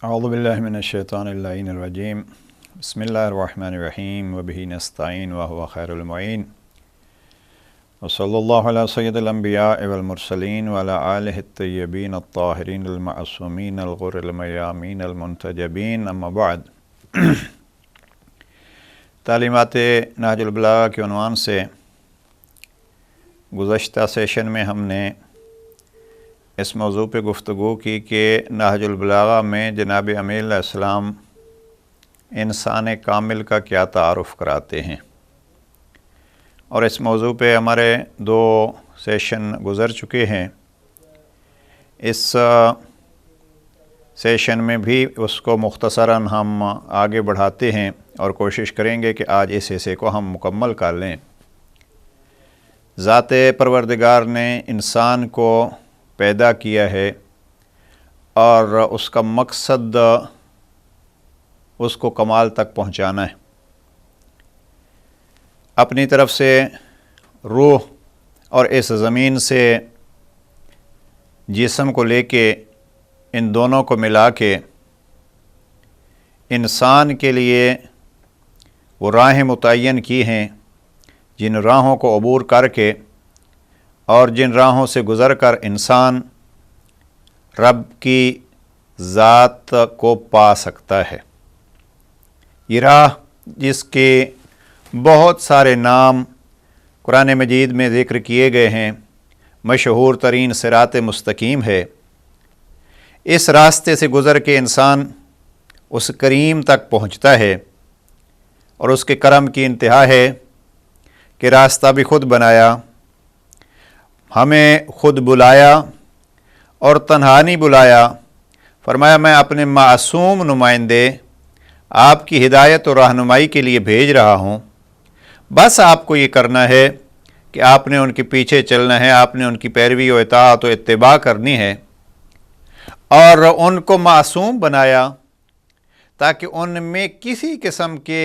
اعوذ باللہ من الشیطان اللعین الرجیم بسم اللہ الرحمن الرحیم وبہ نستعین وہو خیر المعین وصلی اللہ علی سید الانبیاء والمرسلین وعلی آلہ الطیبین الطاہرین المعصومین الغر المیامین المنتجبین اما بعد تعلیمات نہج البلاغہ کے عنوان سے گزشتہ سیشن میں ہم نے اس موضوع پہ گفتگو کی کہ نہج البلاغہ میں جناب امیر علیہ السلام انسان کامل کا کیا تعارف کراتے ہیں، اور اس موضوع پہ ہمارے 2 سیشن گزر چکے ہیں۔ اس سیشن میں بھی اس کو مختصراً ہم آگے بڑھاتے ہیں اور کوشش کریں گے کہ آج اس حصے کو ہم مکمل کر لیں۔ ذات پروردگار نے انسان کو پیدا کیا ہے اور اس کا مقصد اس کو کمال تک پہنچانا ہے۔ اپنی طرف سے روح اور اس زمین سے جسم کو لے کے ان دونوں کو ملا کے انسان کے لیے وہ راہیں متعین کی ہیں، جن راہوں کو عبور کر کے اور جن راہوں سے گزر کر انسان رب کی ذات کو پا سکتا ہے۔ یہ راہ جس کے بہت سارے نام قرآن مجید میں ذکر کیے گئے ہیں، مشہور ترین صراط مستقیم ہے۔ اس راستے سے گزر کے انسان اس کریم تک پہنچتا ہے، اور اس کے کرم کی انتہا ہے کہ راستہ بھی خود بنایا، ہمیں خود بلایا، اور تنہا نہیں بلایا، فرمایا میں اپنے معصوم نمائندے آپ کی ہدایت اور رہنمائی کے لیے بھیج رہا ہوں، بس آپ کو یہ کرنا ہے کہ آپ نے ان کے پیچھے چلنا ہے، آپ نے ان کی پیروی و اطاعت و اتباع کرنی ہے، اور ان کو معصوم بنایا تاکہ ان میں کسی قسم کے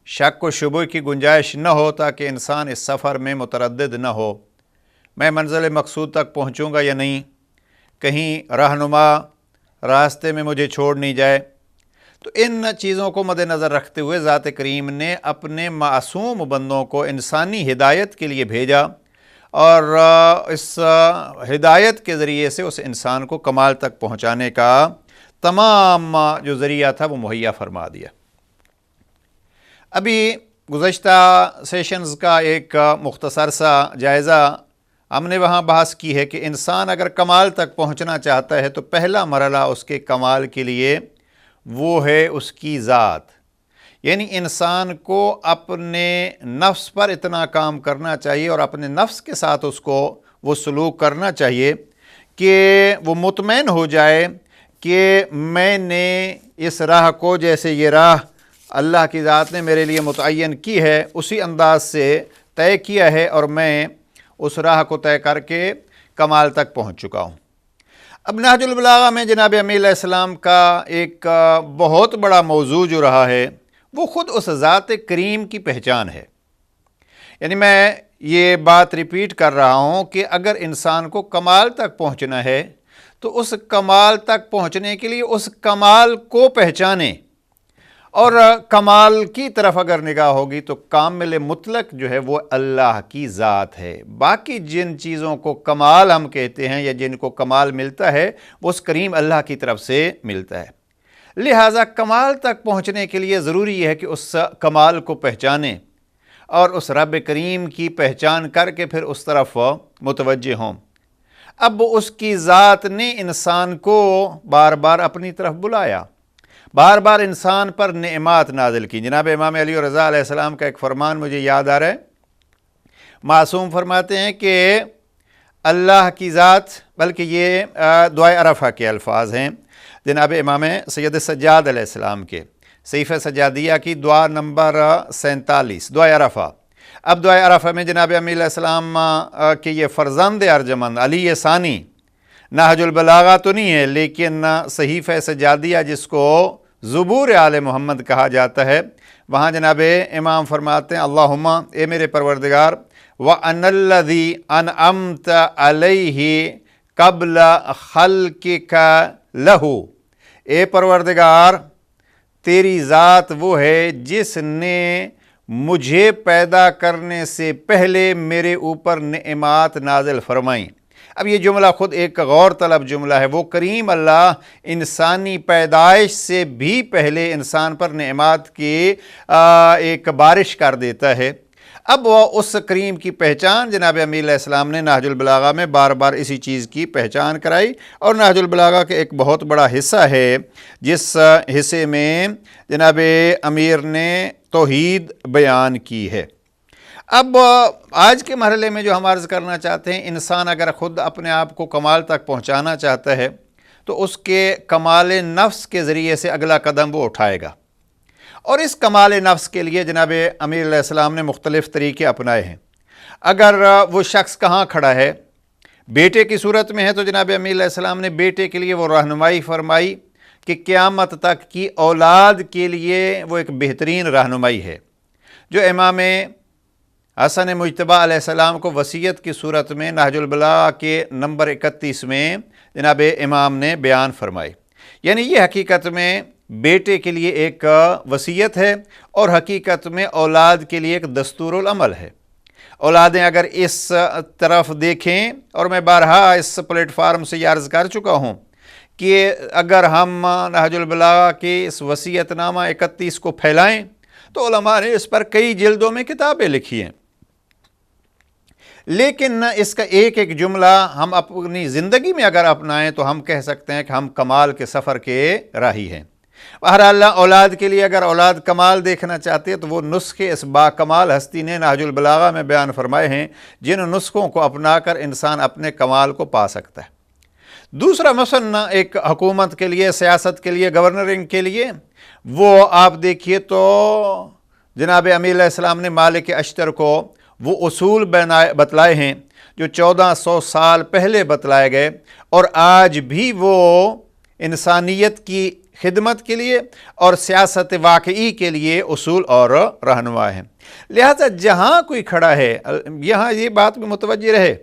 شک و شبہ کی گنجائش نہ ہو، تاکہ انسان اس سفر میں متردد نہ ہو، میں منزل مقصود تک پہنچوں گا یا نہیں، کہیں رہنما راستے میں مجھے چھوڑ نہیں جائے۔ تو ان چیزوں کو مد نظر رکھتے ہوئے ذات کریم نے اپنے معصوم بندوں کو انسانی ہدایت کے لیے بھیجا، اور اس ہدایت کے ذریعے سے اس انسان کو کمال تک پہنچانے کا تمام جو ذریعہ تھا وہ مہیا فرما دیا۔ ابھی گزشتہ سیشنز کا ایک مختصر سا جائزہ ہم نے وہاں بحث کی ہے کہ انسان اگر کمال تک پہنچنا چاہتا ہے تو پہلا مرحلہ اس کے کمال کے لیے وہ ہے اس کی ذات، یعنی انسان کو اپنے نفس پر اتنا کام کرنا چاہیے اور اپنے نفس کے ساتھ اس کو وہ سلوک کرنا چاہیے کہ وہ مطمئن ہو جائے کہ میں نے اس راہ کو، جیسے یہ راہ اللہ کی ذات نے میرے لیے متعین کی ہے، اسی انداز سے طے کیا ہے، اور میں اس راہ کو طے کر کے کمال تک پہنچ چکا ہوں۔ اب نہج البلاغہ میں جناب امیر علیہ السلام کا ایک بہت بڑا موضوع جو رہا ہے وہ خود اس ذات کریم کی پہچان ہے۔ یعنی میں یہ بات ریپیٹ کر رہا ہوں کہ اگر انسان کو کمال تک پہنچنا ہے تو اس کمال تک پہنچنے کے لیے اس کمال کو پہچانے، اور کمال کی طرف اگر نگاہ ہوگی تو کامل مطلق جو ہے وہ اللہ کی ذات ہے۔ باقی جن چیزوں کو کمال ہم کہتے ہیں یا جن کو کمال ملتا ہے وہ اس کریم اللہ کی طرف سے ملتا ہے۔ لہٰذا کمال تک پہنچنے کے لیے ضروری ہے کہ اس کمال کو پہچانیں اور اس رب کریم کی پہچان کر کے پھر اس طرف متوجہ ہوں۔ اب اس کی ذات نے انسان کو بار بار اپنی طرف بلایا، بار بار انسان پر نعمات نازل کی۔ جناب امام علی رضا علیہ السلام کا ایک فرمان مجھے یاد آ رہا ہے، معصوم فرماتے ہیں کہ اللہ کی ذات، بلکہ یہ دعائے عرفہ کے الفاظ ہیں جناب امام سید سجاد علیہ السلام کے، صحیفہ سجادیہ کی دعا نمبر 47 دعائے عرفہ۔ اب دعائے عرفہ میں جناب امیر علیہ السلام کے یہ فرزند ارجمند علی ثانی، نہج البلاغہ تو نہیں ہے لیکن صحیفہ سجادیہ جس کو زبور آل محمد کہا جاتا ہے، وہاں جناب امام فرماتے ہیں اللہم، اے میرے پروردگار، وَأَنَا الَّذِي أَنْعَمْتَ عَلَيْهِ قَبْلَ خَلْقِكَ لَهُ، اے پروردگار تیری ذات وہ ہے جس نے مجھے پیدا کرنے سے پہلے میرے اوپر نعمات نازل فرمائیں۔ اب یہ جملہ خود ایک غور طلب جملہ ہے۔ وہ کریم اللہ انسانی پیدائش سے بھی پہلے انسان پر نعمات کی ایک بارش کر دیتا ہے۔ اب وہ اس کریم کی پہچان جناب امیل علیہ السلام نے نہج البلاغہ میں بار بار اسی چیز کی پہچان کرائی، اور نہج البلاغہ کا ایک بہت بڑا حصہ ہے جس حصے میں جناب امیر نے توحید بیان کی ہے۔ اب آج کے مرحلے میں جو ہم عرض کرنا چاہتے ہیں، انسان اگر خود اپنے آپ کو کمال تک پہنچانا چاہتا ہے تو اس کے کمال نفس کے ذریعے سے اگلا قدم وہ اٹھائے گا، اور اس کمال نفس کے لیے جناب امیر علیہ السلام نے مختلف طریقے اپنائے ہیں۔ اگر وہ شخص کہاں کھڑا ہے، بیٹے کی صورت میں ہے تو جناب امیر علیہ السلام نے بیٹے کے لیے وہ رہنمائی فرمائی کہ قیامت تک کی اولاد کے لیے وہ ایک بہترین رہنمائی ہے، جو امام حسن مجتبی علیہ السلام کو وصیت کی صورت میں نہج البلاغہ کے نمبر 31 میں جناب امام نے بیان فرمائی۔ یعنی یہ حقیقت میں بیٹے کے لیے ایک وصیت ہے، اور حقیقت میں اولاد کے لیے ایک دستور العمل ہے۔ اولادیں اگر اس طرف دیکھیں، اور میں بارہا اس پلیٹ فارم سے یہ عرض کر چکا ہوں کہ اگر ہم نہج البلاغہ کی اس وصیت نامہ 31 کو پھیلائیں تو علماء نے اس پر کئی جلدوں میں کتابیں لکھی ہیں، لیکن اس کا ایک ایک جملہ ہم اپنی زندگی میں اگر اپنائیں تو ہم کہہ سکتے ہیں کہ ہم کمال کے سفر کے راہی ہیں۔ بہرحال اولاد کے لیے اگر اولاد کمال دیکھنا چاہتے ہیں تو وہ نسخے اس با کمال ہستی نے نہج البلاغہ میں بیان فرمائے ہیں، جن نسخوں کو اپنا کر انسان اپنے کمال کو پا سکتا ہے۔ دوسرا مثلا ایک حکومت کے لیے، سیاست کے لیے، گورنرنگ کے لیے، وہ آپ دیکھیے تو جناب امیر علیہ السلام نے مالک اشتر کو وہ اصول بتلائے ہیں جو 1400 سال پہلے بتلائے گئے، اور آج بھی وہ انسانیت کی خدمت کے لیے اور سیاست واقعی کے لیے اصول اور رہنما ہیں۔ لہذا جہاں کوئی کھڑا ہے، یہاں یہ بات بھی متوجہ رہے،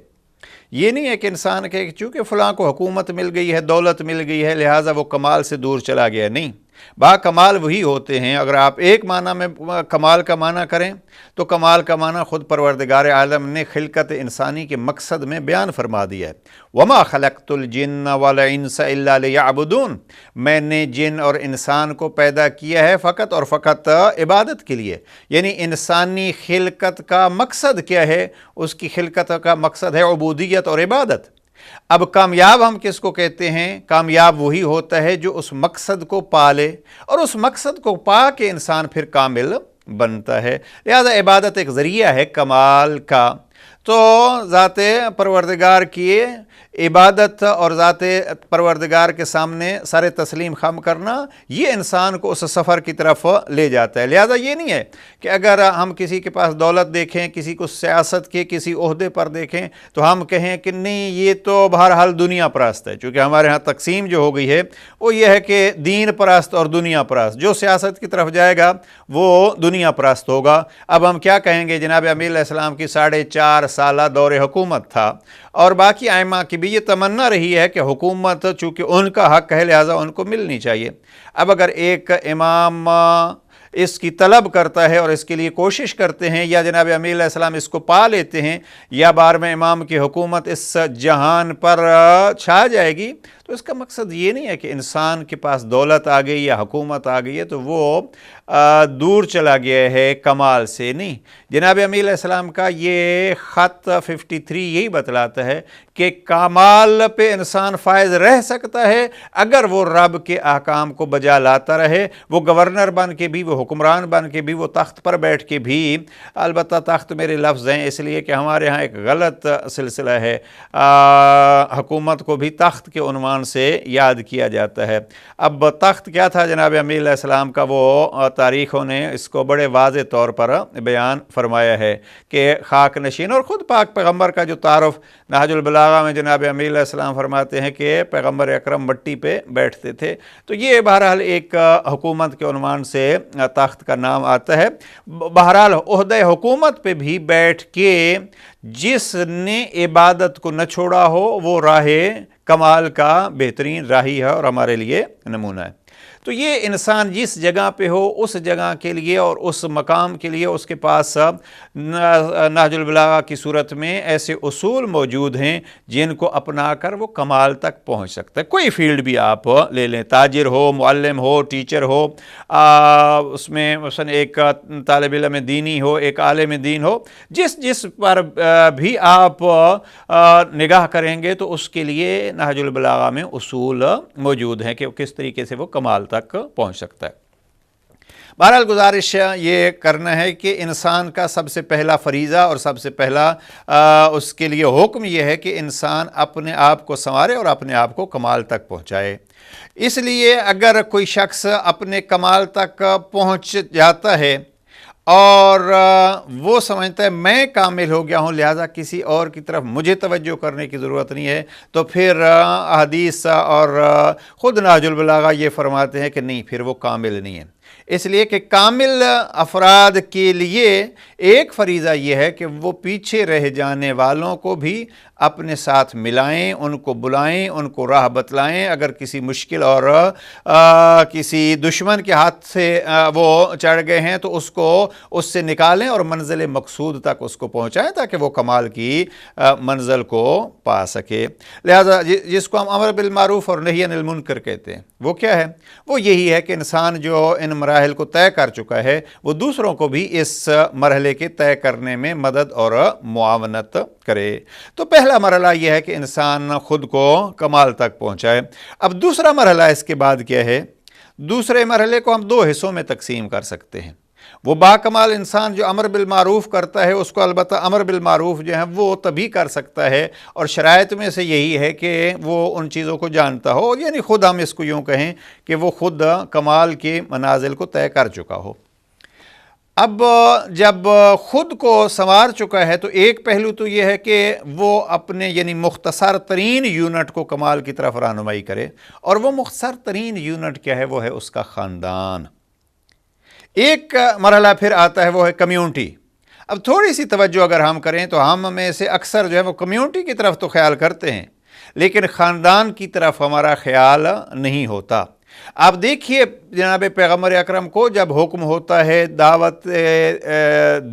یہ نہیں ہے کہ انسان کہ چونکہ فلاں کو حکومت مل گئی ہے، دولت مل گئی ہے، لہٰذا وہ کمال سے دور چلا گیا۔ نہیں، با کمال وہی ہوتے ہیں۔ اگر آپ ایک معنی میں کمال کا معنی کریں تو کمال کا معنی خود پروردگار عالم نے خلقت انسانی کے مقصد میں بیان فرما دیا ہے۔ وَمَا خَلَقْتُ الْجِنَّ وَالْإِنسَ إِلَّا لِيَعْبُدُونَ، میں نے جن اور انسان کو پیدا کیا ہے فقط اور فقط عبادت کے لیے۔ یعنی انسانی خلقت کا مقصد کیا ہے؟ اس کی خلقت کا مقصد ہے عبودیت اور عبادت۔ اب کامیاب ہم کس کو کہتے ہیں؟ کامیاب وہی ہوتا ہے جو اس مقصد کو پالے، اور اس مقصد کو پا کے انسان پھر کامل بنتا ہے۔ لہذا عبادت ایک ذریعہ ہے کمال کا۔ تو ذات پروردگار کی عبادت اور ذات پروردگار کے سامنے سر تسلیم خم کرنا، یہ انسان کو اس سفر کی طرف لے جاتا ہے۔ لہذا یہ نہیں ہے کہ اگر ہم کسی کے پاس دولت دیکھیں، کسی کو سیاست کے کسی عہدے پر دیکھیں تو ہم کہیں کہ نہیں یہ تو بہرحال دنیا پرست ہے، چونکہ ہمارے ہاں تقسیم جو ہو گئی ہے وہ یہ ہے کہ دین پرست اور دنیا پرست۔ جو سیاست کی طرف جائے گا وہ دنیا پرست ہوگا۔ اب ہم کیا کہیں گے؟ جناب امیر علیہ السلام کی 4.5 سالہ دور حکومت تھا، اور باقی ائمہ کی بھی یہ تمنا رہی ہے کہ حکومت چونکہ ان کا حق ہے لہٰذا ان کو ملنی چاہیے۔ اب اگر ایک امام اس کی طلب کرتا ہے اور اس کے لیے کوشش کرتے ہیں، یا جناب امیر علیہ السلام اس کو پا لیتے ہیں، یا بار میں امام کی حکومت اس جہان پر چھا جائے گی، تو اس کا مقصد یہ نہیں ہے کہ انسان کے پاس دولت آ گئی یا حکومت آ گئی ہے تو وہ دور چلا گیا ہے کمال سے۔ نہیں، جناب امیر علیہ السلام کا یہ خط 53 یہی بتلاتا ہے کہ کمال پہ انسان فائز رہ سکتا ہے اگر وہ رب کے احکام کو بجا لاتا رہے۔ وہ گورنر بن کے بھی، وہ حکمران بن کے بھی، وہ تخت پر بیٹھ کے بھی، البتہ تخت میرے لفظ ہیں اس لیے کہ ہمارے ہاں ایک غلط سلسلہ ہے، حکومت کو بھی تخت کے عنوان سے یاد کیا جاتا ہے۔ اب تخت کیا تھا جناب امیر علیہ السلام کا، وہ تاریخوں نے اس کو بڑے واضح طور پر بیان فرمایا ہے کہ خاک نشین، اور خود پاک پیغمبر کا جو تعارف نہج البلاغہ میں جناب امیر علیہ السلام فرماتے ہیں کہ پیغمبر اکرم مٹی پہ بیٹھتے تھے، تو یہ بہرحال ایک حکومت کے عنوان سے تخت کا نام آتا ہے۔ بہرحال عہدہ حکومت پہ بھی بیٹھ کے جس نے عبادت کو نہ چھوڑا ہو وہ راہ کمال کا بہترین راہی ہے اور ہمارے لیے نمونہ ہے۔ تو یہ انسان جس جگہ پہ ہو اس جگہ کے لیے اور اس مقام کے لیے اس کے پاس نہج البلاغہ کی صورت میں ایسے اصول موجود ہیں جن کو اپنا کر وہ کمال تک پہنچ سکتا ہے۔ کوئی فیلڈ بھی آپ لے لیں، تاجر ہو، معلم ہو، ٹیچر ہو، اس میں مثلا ایک طالب علم دینی ہو، ایک عالم دین ہو، جس پر بھی آپ نگاہ کریں گے تو اس کے لیے نہج البلاغہ میں اصول موجود ہیں کہ کس طریقے سے وہ کمال تک پہنچ سکتا ہے۔ بہرحال گزارش یہ کرنا ہے کہ انسان کا سب سے پہلا فریضہ اور سب سے پہلا اس کے لیے حکم یہ ہے کہ انسان اپنے آپ کو سنوارے اور اپنے آپ کو کمال تک پہنچائے۔ اس لیے اگر کوئی شخص اپنے کمال تک پہنچ جاتا ہے اور وہ سمجھتا ہے میں کامل ہو گیا ہوں لہٰذا کسی اور کی طرف مجھے توجہ کرنے کی ضرورت نہیں ہے، تو پھر حدیث اور خود نہج البلاغہ یہ فرماتے ہیں کہ نہیں، پھر وہ کامل نہیں ہے۔ اس لیے کہ کامل افراد کے لیے ایک فریضہ یہ ہے کہ وہ پیچھے رہ جانے والوں کو بھی اپنے ساتھ ملائیں، ان کو بلائیں، ان کو راہ بتلائیں۔ اگر کسی مشکل اور کسی دشمن کے ہاتھ سے وہ چڑھ گئے ہیں تو اس سے نکالیں اور منزل مقصود تک اس کو پہنچائیں تاکہ وہ کمال کی منزل کو پا سکے۔ لہذا جس کو ہم امر بالمعروف اور نہی عن المنکر کہتے ہیں وہ کیا ہے؟ وہ یہی ہے کہ انسان جو ان مراحل کو طے کر چکا ہے وہ دوسروں کو بھی اس مرحلے کے طے کرنے میں مدد اور معاونت کرے۔ تو پہلا مرحلہ یہ ہے کہ انسان خود کو کمال تک پہنچائے۔ اب دوسرا مرحلہ اس کے بعد کیا ہے؟ دوسرے مرحلے کو ہم دو حصوں میں تقسیم کر سکتے ہیں۔ وہ باکمال انسان جو امر بالمعروف کرتا ہے اس کو البتہ امر بالمعروف جو ہے وہ تبھی کر سکتا ہے، اور شرائط میں سے یہی ہے کہ وہ ان چیزوں کو جانتا ہو، یعنی خود ہم اس کو یوں کہیں کہ وہ خود کمال کے منازل کو طے کر چکا ہو۔ اب جب خود کو سنوار چکا ہے تو ایک پہلو تو یہ ہے کہ وہ اپنے یعنی مختصر ترین یونٹ کو کمال کی طرف رہنمائی کرے، اور وہ مختصر ترین یونٹ کیا ہے؟ وہ ہے اس کا خاندان۔ ایک مرحلہ پھر آتا ہے وہ ہے کمیونٹی۔ اب تھوڑی سی توجہ اگر ہم کریں تو ہم میں سے اکثر جو ہے وہ کمیونٹی کی طرف تو خیال کرتے ہیں لیکن خاندان کی طرف ہمارا خیال نہیں ہوتا۔ آپ دیکھیے جناب پیغمبر اکرم کو جب حکم ہوتا ہے دعوت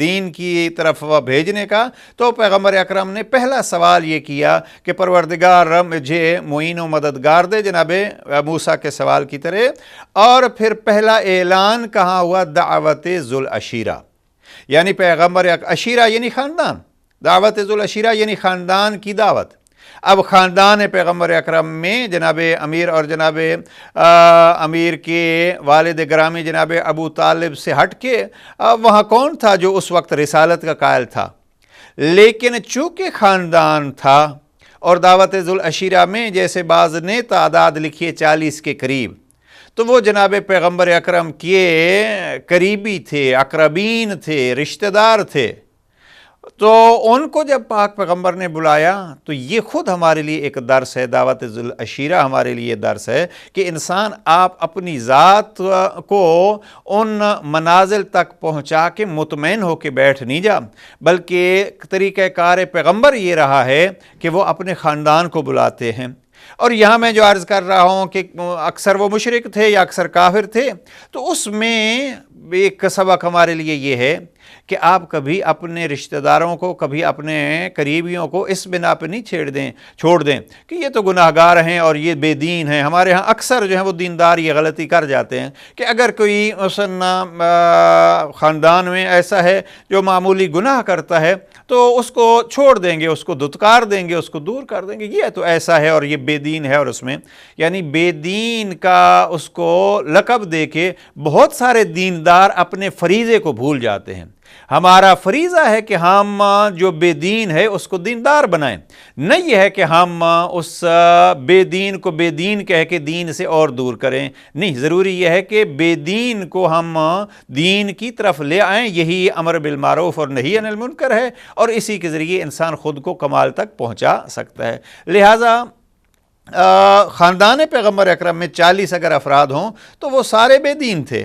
دین کی طرف بھیجنے کا تو پیغمبر اکرم نے پہلا سوال یہ کیا کہ پروردگار مجھے معین و مددگار دے، جناب موسیٰ کے سوال کی طرح۔ اور پھر پہلا اعلان کہاں ہوا؟ دعوت ذو العشیرہ، یعنی پیغمبر عشیرہ یعنی خاندان، دعوت ذو العشیرہ یعنی خاندان کی دعوت۔ اب خاندان پیغمبر اکرم میں جناب امیر اور جناب امیر کے والد گرامی جناب ابو طالب سے ہٹ کے وہاں کون تھا جو اس وقت رسالت کا قائل تھا؟ لیکن چونکہ خاندان تھا اور دعوت ذو العشیرہ میں جیسے بعض نے تعداد لکھی 40 کے قریب، تو وہ جناب پیغمبر اکرم کے قریبی تھے، اقربین تھے، رشتہ دار تھے۔ تو ان کو جب پاک پیغمبر نے بلایا تو یہ خود ہمارے لیے ایک درس ہے، دعوت ذو العشیرہ ہمارے لیے درس ہے کہ انسان آپ اپنی ذات کو ان منازل تک پہنچا کے مطمئن ہو کے بیٹھ نہیں جا، بلکہ طریقہ کار پیغمبر یہ رہا ہے کہ وہ اپنے خاندان کو بلاتے ہیں۔ اور یہاں میں جو عرض کر رہا ہوں کہ اکثر وہ مشرک تھے یا اکثر کافر تھے، تو اس میں ایک سبق ہمارے لیے یہ ہے کہ آپ کبھی اپنے رشتہ داروں کو، کبھی اپنے قریبیوں کو اس بنا پہ نہیں چھوڑ دیں کہ یہ تو گناہ گار ہیں اور یہ بے دین ہیں۔ ہمارے ہاں اکثر جو ہیں وہ دیندار یہ غلطی کر جاتے ہیں کہ اگر کوئی مثلا خاندان میں ایسا ہے جو معمولی گناہ کرتا ہے تو اس کو چھوڑ دیں گے، اس کو دھتکار دیں گے، اس کو دور کر دیں گے، یہ تو ایسا ہے اور یہ بے دین ہے، اور اس میں یعنی بے دین کا اس کو لقب دے کے بہت سارے دیندار اپنے فریضے کو بھول جاتے ہیں۔ ہمارا فریضہ ہے کہ ہم جو بے دین ہے اس کو دیندار بنائیں، نہیں یہ ہے کہ ہم اس بے دین کو بے دین کہہ کے دین سے اور دور کریں۔ نہیں، ضروری یہ ہے کہ بے دین کو ہم دین کی طرف لے آئیں، یہی امر بالمعروف اور نہی عن المنکر ہے، اور اسی کے ذریعے انسان خود کو کمال تک پہنچا سکتا ہے۔ لہٰذا خاندان پیغمبر اکرم میں 40 اگر افراد ہوں تو وہ سارے بے دین تھے۔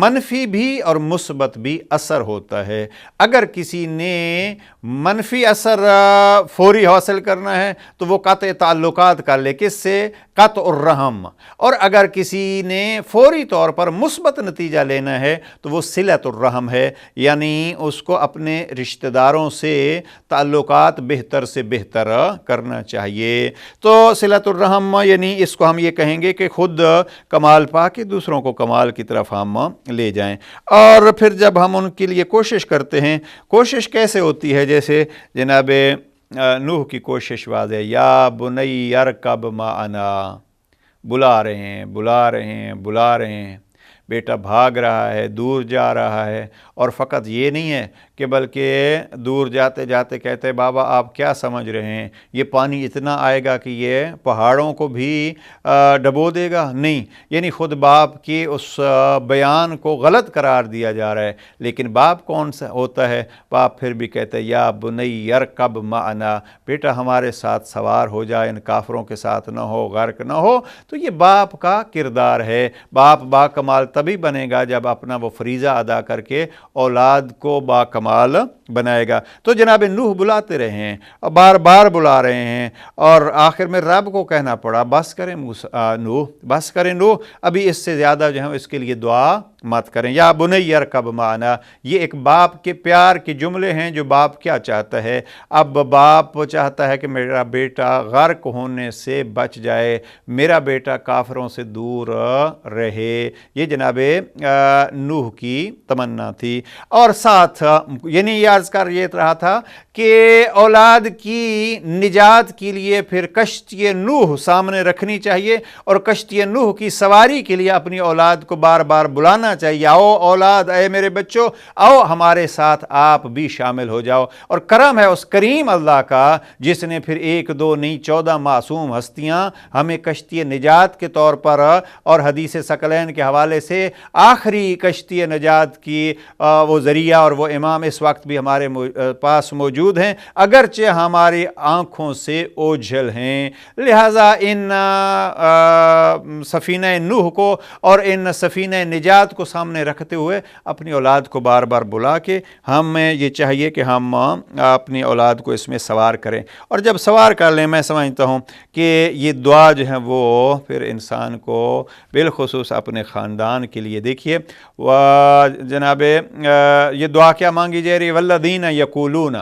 منفی بھی اور مثبت بھی اثر ہوتا ہے۔ اگر کسی نے منفی اثر فوری حاصل کرنا ہے تو وہ قطع تعلقات کر لے، کس سے؟ قطع الرحم۔ اور اگر کسی نے فوری طور پر مثبت نتیجہ لینا ہے تو وہ صلۃ الرحم ہے، یعنی اس کو اپنے رشتہ داروں سے تعلقات بہتر سے بہتر کرنا چاہیے۔ تو صلۃ الرحم یعنی اس کو ہم یہ کہیں گے کہ خود کمال پا کے دوسروں کو کمال کی طرف ہم لے جائیں۔ اور پھر جب ہم ان کے لیے کوشش کرتے ہیں، کوشش کیسے ہوتی ہے؟ جیسے جناب نوح کی کوشش واضح، یا بنی ارکب معنا، بلا رہے ہیں بلا رہے ہیں بلا رہے ہیں، بیٹا بھاگ رہا ہے، دور جا رہا ہے۔ اور فقط یہ نہیں ہے کہ بلکہ دور جاتے جاتے کہتے ہیں بابا آپ کیا سمجھ رہے ہیں، یہ پانی اتنا آئے گا کہ یہ پہاڑوں کو بھی ڈبو دے گا؟ نہیں، یعنی خود باپ کی اس بیان کو غلط قرار دیا جا رہا ہے۔ لیکن باپ کون سا ہوتا ہے؟ باپ پھر بھی کہتے ہیں یا بنی ارکب معنا، بیٹا ہمارے ساتھ سوار ہو جائے، ان کافروں کے ساتھ نہ ہو، غرق نہ ہو۔ تو یہ باپ کا کردار ہے۔ باپ با کمال تبھی بنے گا جب اپنا وہ فریضہ ادا کر کے اولاد کو با کمال بنائے گا۔ تو جناب نوح بلاتے رہے ہیں اور بار بار بلا رہے ہیں، اور آخر میں رب کو کہنا پڑا بس کریں نوح، بس کریں نوح، ابھی اس سے زیادہ جو ہے اس کے لیے دعا مت کریں۔ یا بنی ارکب معنا، یہ ایک باپ کے پیار کے جملے ہیں جو باپ کیا چاہتا ہے۔ اب باپ چاہتا ہے کہ میرا بیٹا غرق ہونے سے بچ جائے، میرا بیٹا کافروں سے دور رہے۔ یہ جناب نوح کی تمنا تھی۔ اور ساتھ یعنی یہ عرض کر یہ رہا تھا کہ اولاد کی نجات کے لیے پھر کشتی نوح سامنے رکھنی چاہیے، اور کشتی نوح کی سواری کے لیے اپنی اولاد کو بار بار بلانا چاہیے، آؤ اولاد، اے میرے بچوں، آؤ ہمارے ساتھ آپ بھی شامل ہو جاؤ۔ اور کرم ہے اس کریم اللہ کا جس نے پھر 1 2 نہیں 14 معصوم ہستیاں ہمیں کشتی نجات کے طور پر، اور حدیث ثقلین کے حوالے سے آخری کشتی نجات کی وہ ذریعہ اور وہ امام اس وقت بھی ہمارے پاس موجود ہیں، اگرچہ ہماری آنکھوں سے اوجھل ہیں۔ لہٰذا ان سفینہ نوح کو اور ان سفینہ نجات کو سامنے رکھتے ہوئے اپنی اولاد کو بار بار بلا کے ہمیں یہ چاہیے کہ ہم اپنی اولاد کو اس میں سوار کریں۔ اور جب سوار کر لیں، میں سمجھتا ہوں کہ یہ دعا جو ہے وہ پھر انسان کو بالخصوص اپنے خاندان کے لیے، دیکھیے جناب یہ دعا کیا مانگی جا رہی ہے؟ والذین یقولون،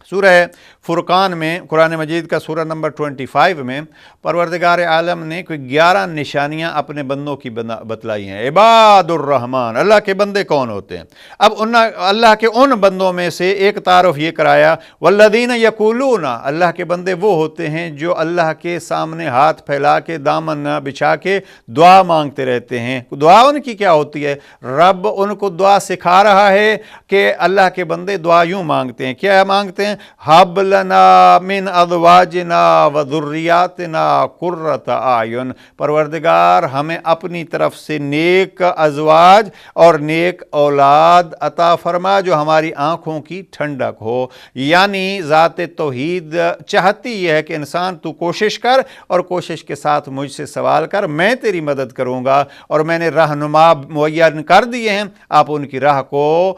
سورہ فرقان میں، قرآن مجید کا سورہ نمبر 25 میں پروردگار عالم نے کوئی 11 نشانیاں اپنے بندوں کی بتلائی ہیں۔ عباد الرحمن، اللہ کے بندے کون ہوتے ہیں؟ اب اللہ کے ان بندوں میں سے ایک تعارف یہ کرایا، والذین یقولون، اللہ کے بندے وہ ہوتے ہیں جو اللہ کے سامنے ہاتھ پھیلا کے دامن بچھا کے دعا مانگتے رہتے ہیں۔ دعا ان کی کیا ہوتی ہے؟ رب ان کو دعا سکھا رہا ہے کہ اللہ کے بندے دعا یوں مانگتے ہیں، کیا مانگتے ہیں؟ حب لنا من ازواجنا و ذریاتنا قرۃ اعین، پروردگار ہمیں اپنی طرف سے نیک ازواج اور نیک اولاد عطا فرما جو ہماری آنکھوں کی ٹھنڈک ہو۔ یعنی ذات توحید چاہتی یہ ہے کہ انسان تو کوشش کر، اور کوشش کے ساتھ مجھ سے سوال کر، میں تیری مدد کروں گا، اور میں نے رہنما معین کر دیے ہیں، آپ ان کی راہ کو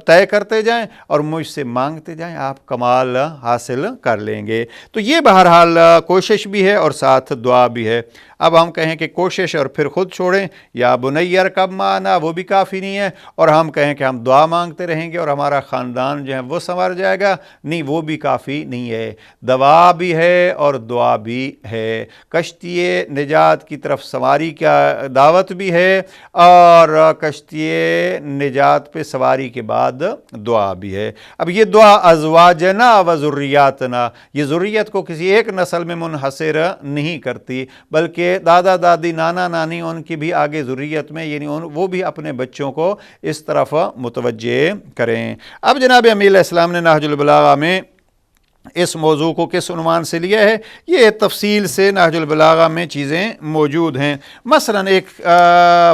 طے کرتے جائیں اور مجھ سے مانگتے جائیں، آپ کمال حاصل کر لیں گے۔ تو یہ بہرحال کوشش بھی ہے اور ساتھ دعا بھی ہے۔ اب ہم کہیں کہ کوشش اور پھر خود چھوڑیں، یا بنی ارکب معنا، وہ بھی کافی نہیں ہے، اور ہم کہیں کہ ہم دعا مانگتے رہیں گے اور ہمارا خاندان جو ہے وہ سنور جائے گا، نہیں، وہ بھی کافی نہیں ہے۔ دعا بھی ہے اور دعا بھی ہے، کشتی نجات کی طرف سواری کا دعوت بھی ہے، اور کشتی نجات پہ سواری کے بعد دعا بھی ہے۔ اب یہ دعا ازواجنا و ذریاتنا، یہ ذریت کو کسی ایک نسل میں منحصر نہیں کرتی، بلکہ دادا دادی نانا نانی ان کی بھی آگے ذریت میں، یعنی وہ بھی اپنے بچوں کو اس طرف متوجہ کریں۔ اب جناب امیر علیہ السلام نے نہج البلاغہ میں اس موضوع کو کس عنوان سے لیا ہے، یہ تفصیل سے نہج البلاغہ میں چیزیں موجود ہیں۔ مثلا ایک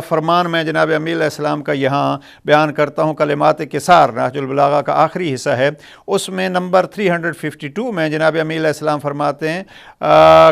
فرمان میں جناب امیر علیہ السلام کا یہاں بیان کرتا ہوں، کلمات قصار نہج البلاغہ کا آخری حصہ ہے، اس میں نمبر 352 میں جناب امیر علیہ السلام فرماتے ہیں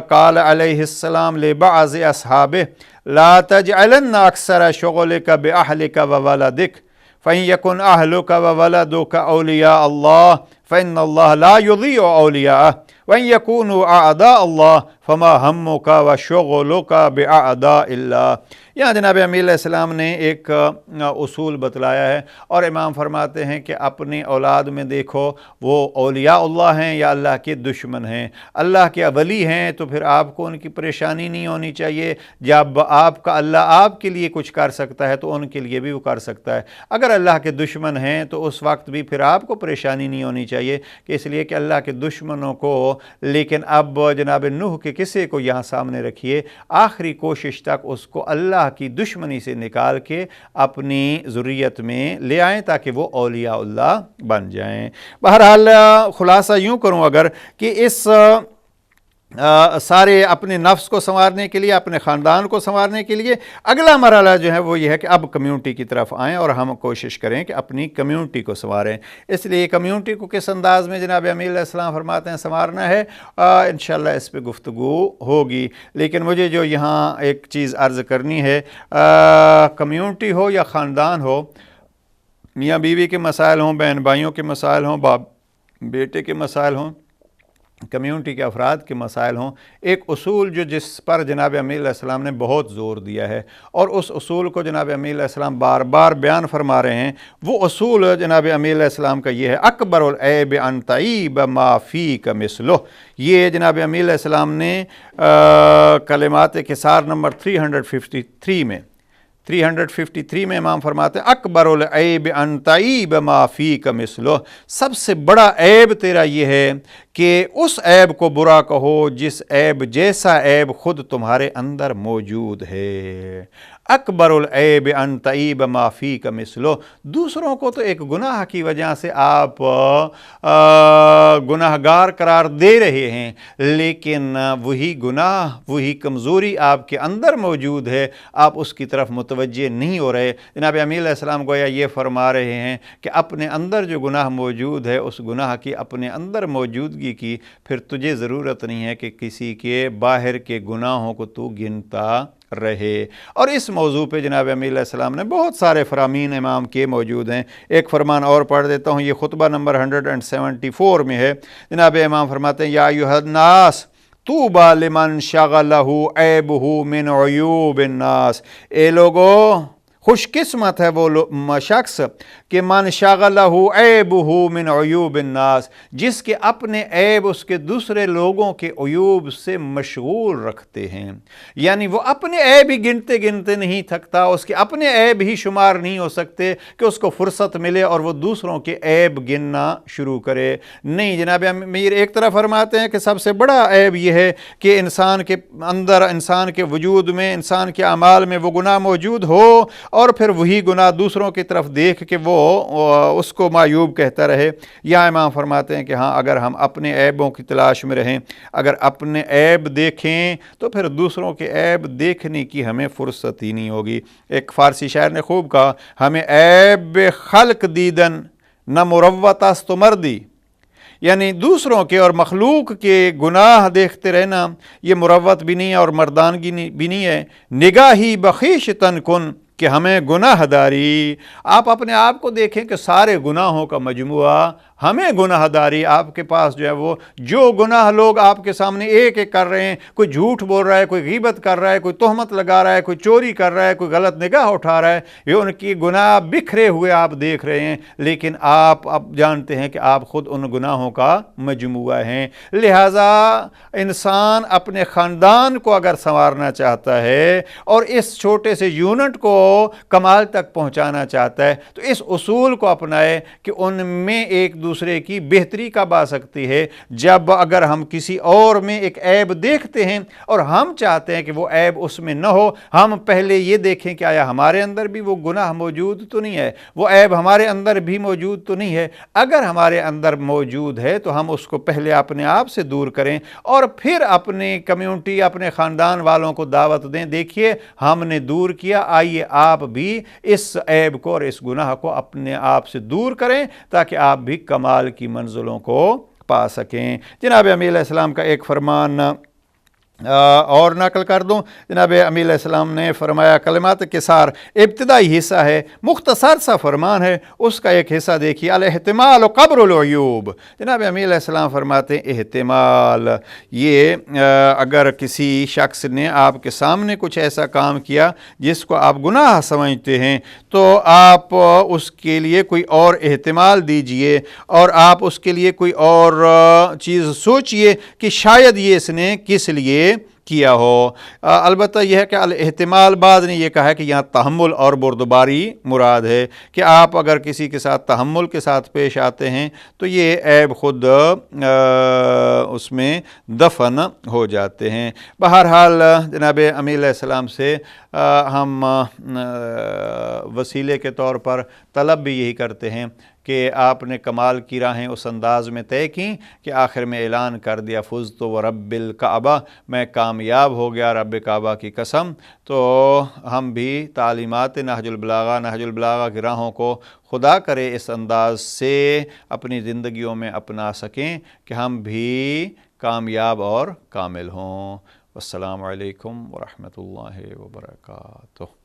قال علیہ السلام لبعض اصحابہ لا تجعلن اکثر شغلک باہلک وولدک فإن يكن أهلك وولدك أولياء الله فإن الله لا يضيع أولياءه وإن يكونوا أعداء الله فما همك وشغلك بأعداء الله۔ یہاں جناب امیر علیہ السلام نے ایک اصول بتلایا ہے، اور امام فرماتے ہیں کہ اپنی اولاد میں دیکھو وہ اولیاء اللہ ہیں یا اللہ کے دشمن ہیں۔ اللہ کے ولی ہیں تو پھر آپ کو ان کی پریشانی نہیں ہونی چاہیے، جب آپ کا اللہ آپ کے لیے کچھ کر سکتا ہے تو ان کے لیے بھی وہ کر سکتا ہے۔ اگر اللہ کے دشمن ہیں تو اس وقت بھی پھر آپ کو پریشانی نہیں ہونی چاہیے، کہ اس لیے کہ اللہ کے دشمنوں کو، لیکن اب جناب نوح کے قصے کو یہاں سامنے رکھیے، آخری کوشش تک اس کو اللہ کی دشمنی سے نکال کے اپنی ذریت میں لے آئیں تاکہ وہ اولیاء اللہ بن جائیں۔ بہرحال خلاصہ یوں کروں اگر کہ اس سارے اپنے نفس کو سنوارنے کے لیے، اپنے خاندان کو سنوارنے کے لیے اگلا مرحلہ جو ہے وہ یہ ہے کہ اب کمیونٹی کی طرف آئیں اور ہم کوشش کریں کہ اپنی کمیونٹی کو سنواریں۔ اس لیے کمیونٹی کو کس انداز میں جناب امیر علیہ السلام فرماتے ہیں سنوارنا ہے، انشاءاللہ اس پہ گفتگو ہوگی، لیکن مجھے جو یہاں ایک چیز عرض کرنی ہے، کمیونٹی ہو یا خاندان ہو، میاں بیوی کے مسائل ہوں، بہن بھائیوں کے مسائل ہوں، باپ بیٹے کے مسائل ہوں، کمیونٹی کے افراد کے مسائل ہوں، ایک اصول جس پر جناب امیر علیہ السلام نے بہت زور دیا ہے، اور اس اصول کو جناب امیر علیہ السلام بار بار بیان فرما رہے ہیں، وہ اصول جناب امیر علیہ السلام کا یہ ہے اکبر العیب ان تعیب ما فیک مثلہ۔ یہ جناب امیر علیہ السلام نے کلمات قصار نمبر 353 میں امام فرماتے ہیں اکبر العیب ان تعیب ما فیک مثلہ، سب سے بڑا عیب تیرا یہ ہے کہ اس عیب کو برا کہو جس عیب جیسا عیب خود تمہارے اندر موجود ہے۔ اکبر العیب ان تعیب ما فیک مثلہ، دوسروں کو تو ایک گناہ کی وجہ سے آپ گناہ گار قرار دے رہے ہیں، لیکن وہی گناہ، وہی کمزوری آپ کے اندر موجود ہے، آپ اس کی طرف متوجہ نہیں ہو رہے۔ جناب امیر علیہ السلام گویا یہ فرما رہے ہیں کہ اپنے اندر جو گناہ موجود ہے، اس گناہ کی اپنے اندر موجودگی کی پھر تجھے ضرورت نہیں ہے کہ کسی کے باہر کے گناہوں کو تو گنتا رہے۔ اور اس موضوع پہ جناب امیر علیہ السلام نے بہت سارے فرامین امام کے موجود ہیں۔ ایک فرمان اور پڑھ دیتا ہوں، یہ خطبہ نمبر 174 میں ہے۔ جناب امام فرماتے ہیں یا ایھا الناس طوبی لمن شغلہ عیبہ من عیوب الناس، اے لوگو خوش قسمت ہے وہ شخص کہ من شغلہ عیبہ من عیوب الناس، جس کے اپنے عیب اس کے دوسرے لوگوں کے عیوب سے مشغول رکھتے ہیں، یعنی وہ اپنے عیب ہی گنتے نہیں تھکتا، اس کے اپنے عیب ہی شمار نہیں ہو سکتے کہ اس کو فرصت ملے اور وہ دوسروں کے عیب گننا شروع کرے۔ نہیں، جناب امیر ایک طرف فرماتے ہیں کہ سب سے بڑا عیب یہ ہے کہ انسان کے اندر، انسان کے وجود میں، انسان کے اعمال میں وہ گناہ موجود ہو اور پھر وہی گناہ دوسروں کی طرف دیکھ کے وہ اس کو معیوب کہتا رہے۔ یا امام فرماتے ہیں کہ ہاں، اگر ہم اپنے عیبوں کی تلاش میں رہیں، اگر اپنے عیب دیکھیں تو پھر دوسروں کے عیب دیکھنے کی ہمیں فرصت ہی نہیں ہوگی۔ ایک فارسی شاعر نے خوب کہا، ہمیں عیب خلق دیدن نہ مروت است و مردی، یعنی دوسروں کے اور مخلوق کے گناہ دیکھتے رہنا یہ مروت بھی نہیں ہے اور مردانگی بھی نہیں ہے۔ نگاہی بخیش تن کن، کہ ہمیں گناہ داری، آپ اپنے آپ کو دیکھیں کہ سارے گناہوں کا مجموعہ ہمیں گناہ داری، آپ کے پاس جو ہے وہ جو گناہ لوگ آپ کے سامنے ایک ایک کر رہے ہیں، کوئی جھوٹ بول رہا ہے، کوئی غیبت کر رہا ہے، کوئی تہمت لگا رہا ہے، کوئی چوری کر رہا ہے، کوئی غلط نگاہ اٹھا رہا ہے، یہ ان کی گناہ بکھرے ہوئے آپ دیکھ رہے ہیں، لیکن آپ اب جانتے ہیں کہ آپ خود ان گناہوں کا مجموعہ ہیں۔ لہٰذا انسان اپنے خاندان کو اگر سنوارنا چاہتا ہے اور اس چھوٹے سے یونٹ کو کمال تک پہنچانا چاہتا ہے تو اس اصول کو اپنائے کہ ان میں ایک دوسرے دوسرے کی بہتری کب آ سکتی ہے؟ جب اگر ہم کسی اور میں ایک عیب دیکھتے ہیں اور ہم چاہتے ہیں کہ وہ عیب اس میں نہ ہو، ہم پہلے یہ دیکھیں کہ آیا ہمارے اندر بھی وہ گناہ موجود تو نہیں ہے، وہ عیب ہمارے اندر بھی موجود تو نہیں ہے۔ اگر ہمارے اندر موجود ہے تو ہم اس کو پہلے اپنے آپ سے دور کریں اور پھر اپنی کمیونٹی، اپنے خاندان والوں کو دعوت دیں، دیکھیے ہم نے دور کیا، آئیے آپ بھی اس عیب کو اور اس گناہ کو اپنے آپ سے دور کریں تاکہ آپ بھی کمال کی منزلوں کو پا سکیں۔ جناب امیر علیہ السلام کا ایک فرمان اور نقل کر دوں۔ جناب امیر علیہ السلام نے فرمایا، کلمات کثار ابتدائی حصہ ہے، مختصر سا فرمان ہے، اس کا ایک حصہ دیکھیے، الاحتمال قبر العیوب۔ جناب امیر علیہ السلام فرماتے ہیں احتمال، یہ اگر کسی شخص نے آپ کے سامنے کچھ ایسا کام کیا جس کو آپ گناہ سمجھتے ہیں تو آپ اس کے لیے کوئی اور احتمال دیجئے اور آپ اس کے لیے کوئی اور چیز سوچئے کہ شاید یہ اس نے کس لیے کیا ہو۔ البتہ یہ ہے کہ الاحتمال، بعض نے یہ کہا ہے کہ یہاں تحمل اور بردباری مراد ہے کہ آپ اگر کسی کے ساتھ تحمل کے ساتھ پیش آتے ہیں تو یہ عیب خود اس میں دفن ہو جاتے ہیں۔ بہرحال جناب امیر علیہ السلام سے ہم وسیلے کے طور پر طلب بھی یہی کرتے ہیں کہ آپ نے کمال کی راہیں اس انداز میں طے کیں کہ آخر میں اعلان کر دیا فزت و رب الکعبہ، میں کامیاب ہو گیا رب کعبہ کی قسم۔ تو ہم بھی تعلیمات نہج البلاغہ کی راہوں کو خدا کرے اس انداز سے اپنی زندگیوں میں اپنا سکیں کہ ہم بھی کامیاب اور کامل ہوں۔ السلام علیکم ورحمۃ اللہ وبرکاتہ۔